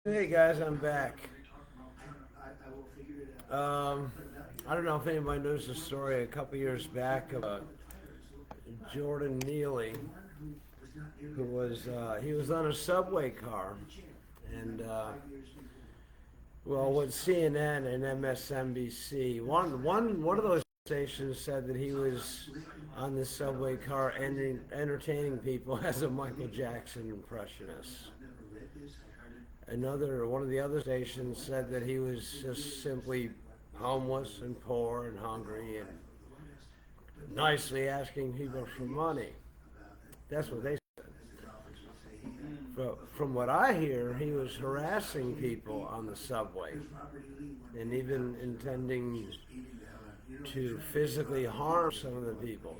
Hey guys, I'm back. Um, I don't know if anybody knows the story a couple years back of Jordan Neely, who was he was on a subway car, and well, with CNN and MSNBC, one of those stations said that he was on the subway car entertaining people as a Michael Jackson impressionist. One of the other stations said that he was just simply homeless and poor and hungry and nicely asking people for money. That's what they said. From what I hear, he was harassing people on the subway and even intending to physically harm some of the people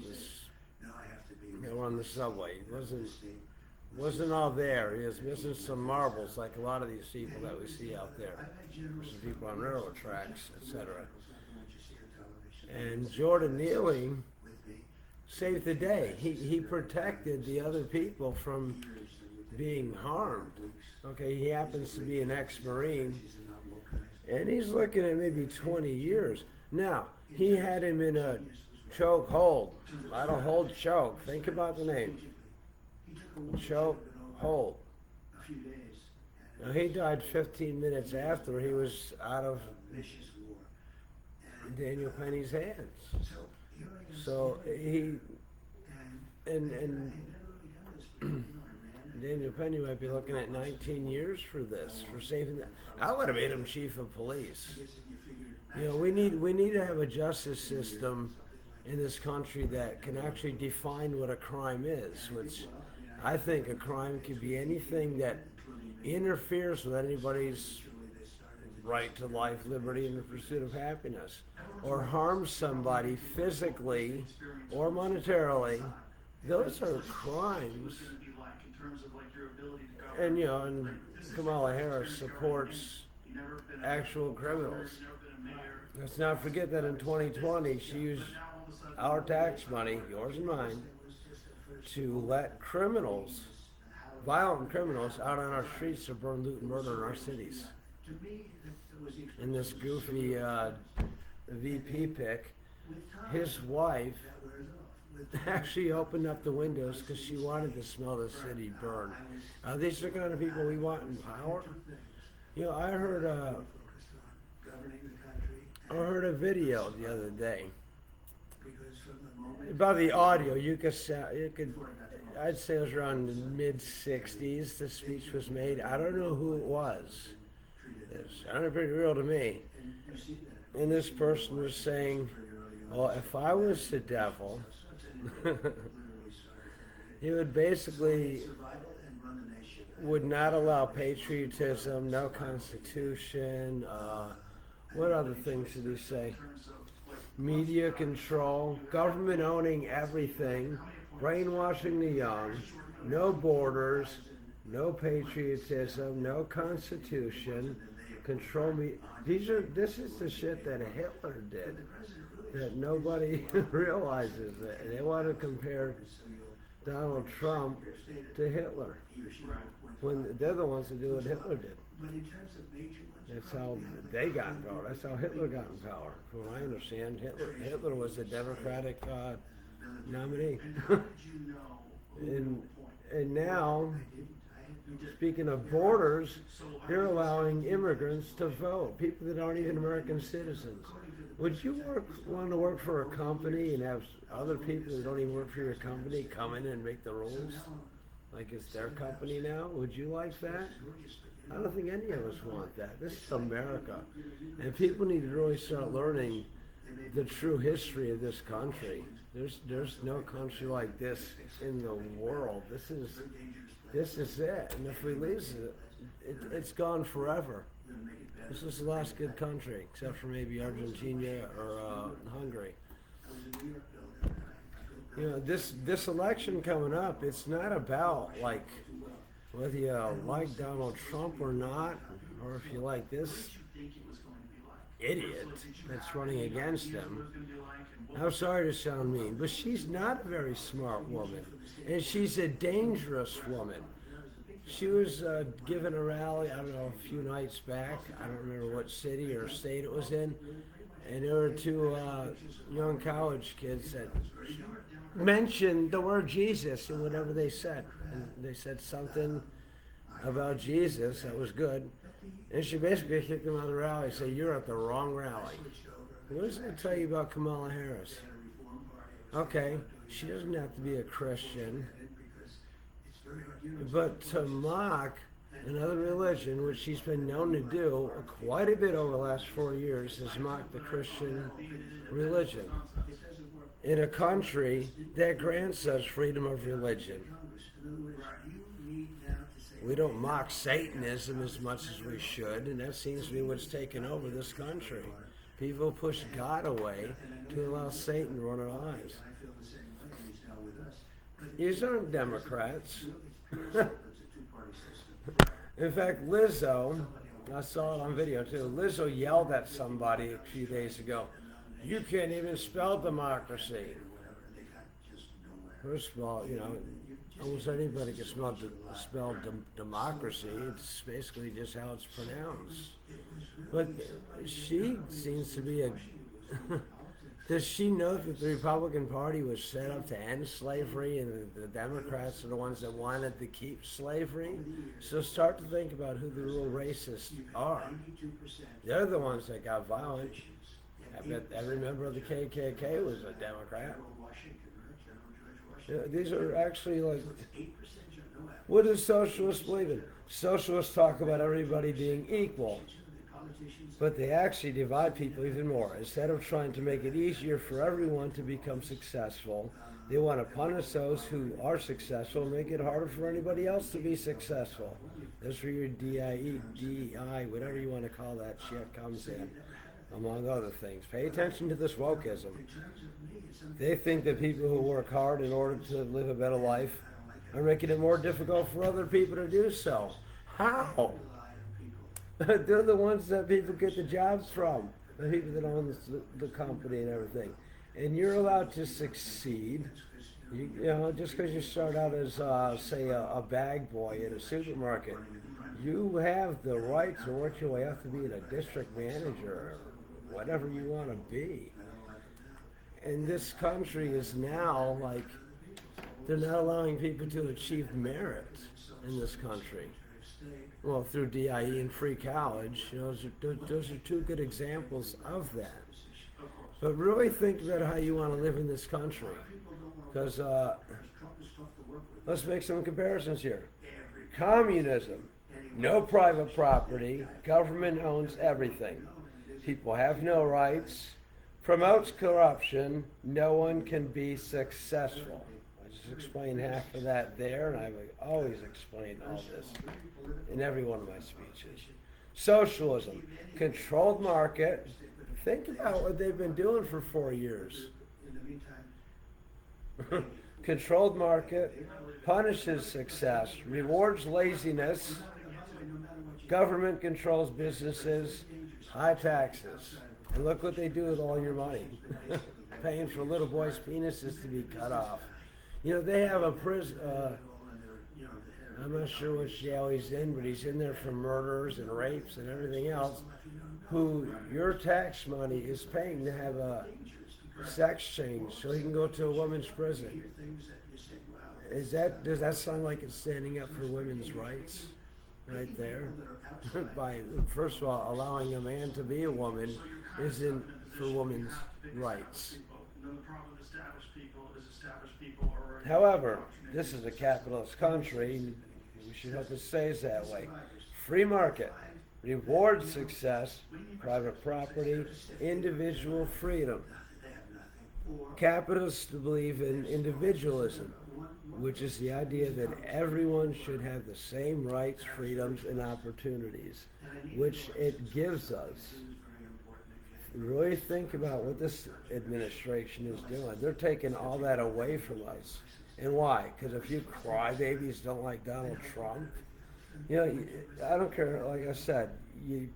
that were on the subway. He wasn't all there. He was missing some marbles, like a lot of these people that we see out there. Some people on railroad tracks, etc. And Jordan Neely saved the day. He protected the other people from being harmed. Okay, he happens to be an ex-Marine, and he's looking at maybe 20 years. Now, he had him in a choke hold. I don't hold choke. Think about the name. Choke hold. Now, he died 15 minutes after he was out of Daniel Penny's hands. So and Daniel Penny might be looking at 19 years for this, for saving that. I would have made him chief of police. We need to have a justice system in this country that can actually define what a crime is, which I think a crime could be anything that interferes with anybody's right to life, liberty, and the pursuit of happiness, or harms somebody physically or monetarily. Those are crimes. And Kamala Harris supports actual criminals. Let's not forget that in 2020 she used our tax money, yours and mine, to let criminals, violent criminals, out on our streets to burn, loot, and murder in our cities. And this goofy VP pick, his wife actually opened up the windows because she wanted to smell the city burn. Are these the kind of people we want in power? I heard a video the other day about the audio. I'd say it was around the mid-60s. The speech was made. I don't know who it was. It sounded pretty real to me. And this person was saying, well, if I was the devil, he would not allow patriotism, no constitution. What other things did he say? Media control, government owning everything, brainwashing the young, no borders, no patriotism, no constitution, control me. This is the shit that Hitler did, that nobody realizes. That they want to compare Donald Trump to Hitler when they're the ones that do what Hitler did. That's how they got in power. That's how Hitler got in power. From what I understand, Hitler was a Democratic nominee. and now, speaking of borders, they're allowing immigrants to vote, people that aren't even American citizens. Would you want to work for a company and have other people that don't even work for your company come in and make the rules? Like it's their company now? Would you like that? I don't think any of us want that. This is America. And people need to really start learning the true history of this country. There's no country like this in the world. This is it. And if we lose it, it's gone forever. This is the last good country, except for maybe Argentina or Hungary. This election coming up, it's not about like whether you like Donald Trump or not, or if you like this idiot that's running against him. I'm sorry to sound mean, but she's not a very smart woman, and she's a dangerous woman. She was giving a rally, I don't know, a few nights back. I don't remember what city or state it was in. And there were two young college kids that mentioned the word Jesus in whatever they said. And they said something about Jesus that was good. And she basically kicked them out of the rally and said, "You're at the wrong rally." What does that tell you about Kamala Harris? Okay, she doesn't have to be a Christian. But to mock another religion, which she's been known to do quite a bit over the last 4 years, is mock the Christian religion in a country that grants us freedom of religion. We don't mock Satanism as much as we should, and that seems to be what's taken over this country. People push God away to allow Satan to run our lives. These aren't Democrats. In fact, Lizzo, I saw it on video too, Lizzo yelled at somebody a few days ago, "You can't even spell democracy." First of all, almost anybody can spell democracy. It's basically just how it's pronounced. But she seems to be a... Does she know that the Republican Party was set up to end slavery and the Democrats are the ones that wanted to keep slavery? So start to think about who the real racists are. They're the ones that got violent. I bet every member of the KKK was a Democrat. These are actually like... What does socialists believe in? Socialists talk about everybody being equal. But they actually divide people even more. Instead of trying to make it easier for everyone to become successful, they want to punish those who are successful and make it harder for anybody else to be successful. That's where your DEI, whatever you want to call that shit, comes in, among other things. Pay attention to this wokeism. They think that people who work hard in order to live a better life are making it more difficult for other people to do so. How? They're the ones that people get the jobs from, the people that own the company and everything. And you're allowed to succeed, just because you start out as, say, a bag boy in a supermarket. You have the right to work your way up to being a district manager or whatever you want to be. And this country is now like, they're not allowing people to achieve merit in this country. Well, through DIE and free college, those are two good examples of that. But really think about how you want to live in this country. Because let's make some comparisons here. Communism, no private property, government owns everything. People have no rights, promotes corruption, no one can be successful. Explain half of that there, and I've always explained all this in every one of my speeches. Socialism, controlled market. Think about what they've been doing for 4 years. Controlled market, punishes success, rewards laziness, government controls businesses, high taxes. And look what they do with all your money. Paying for little boys' penises to be cut off. They have a prison, I'm not sure which jail he's in, but he's in there for murders and rapes and everything else, who your tax money is paying to have a sex change so he can go to a women's prison. Does that sound like it's standing up for women's rights right there? By, first of all, allowing a man to be a woman isn't for women's rights. However, this is a capitalist country, and we should hope it stays that way. Free market rewards success, private property, individual freedom. Capitalists believe in individualism, which is the idea that everyone should have the same rights, freedoms, and opportunities, which it gives us. Really think about what this administration is doing. They're taking all that away from us. And why? Because a few crybabies don't like Donald Trump? I don't care, like I said, you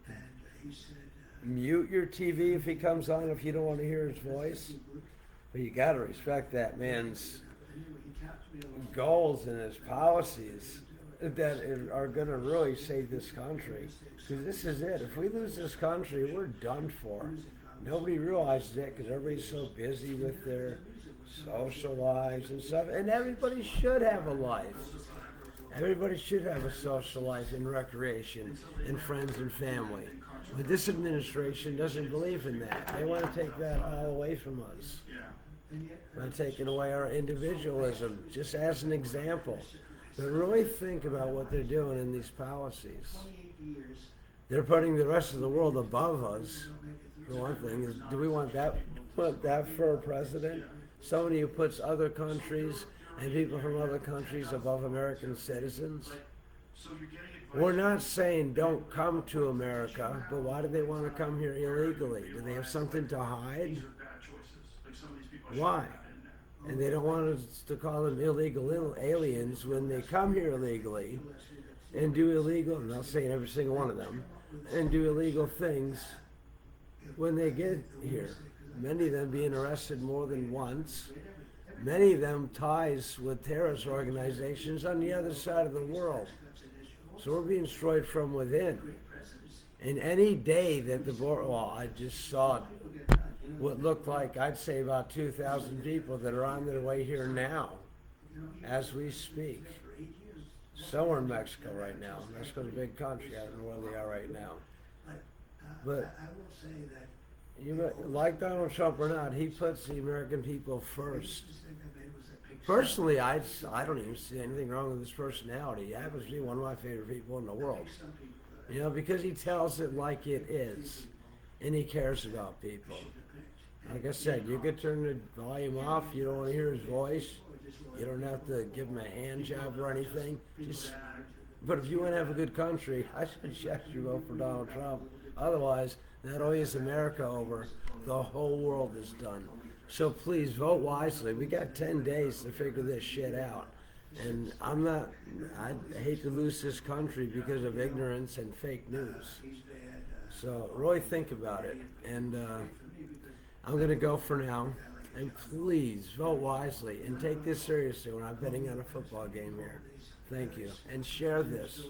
mute your TV if he comes on if you don't want to hear his voice. But you got to respect that man's goals and his policies. that are going to really save this country. Because this is it. If we lose this country, we're done for. Nobody realizes it because everybody's so busy with their social lives and stuff. And everybody should have a life. Everybody should have a social life and recreation and friends and family. But this administration doesn't believe in that. They want to take that all away from us. By taking away our individualism, just as an example. But really think about what they're doing in these policies. They're putting the rest of the world above us. For one thing, do we want that for a president? Somebody who puts other countries and people from other countries above American citizens? We're not saying don't come to America, but why do they want to come here illegally? Do they have something to hide? Why? And they don't want us to call them illegal aliens when they come here illegally and do illegal, I'm not saying every single one of them, and do illegal things when they get here. Many of them being arrested more than once. Many of them ties with terrorist organizations on the other side of the world. So we're being destroyed from within. And any day that the border, well, I just saw what looked like, I'd say about 2,000 people that are on their way here now, as we speak. Somewhere in Mexico right now. Mexico's a big country. I don't know where they are right now. But like Donald Trump or not, he puts the American people first. Personally, I don't even see anything wrong with his personality. He happens to be one of my favorite people in the world. You know, because he tells it like it is. And he cares about people. Like I said, you could turn the volume off. You don't want to hear his voice. You don't have to give him a hand job or anything. But if you want to have a good country, I suggest you vote for Donald Trump. Otherwise, not only is America over, the whole world is done. So please vote wisely. We got 10 days to figure this shit out. And I hate to lose this country because of ignorance and fake news. So really think about it. And I'm going to go for now. And please vote wisely and take this seriously when I'm betting on a football game here. Thank you. And share this.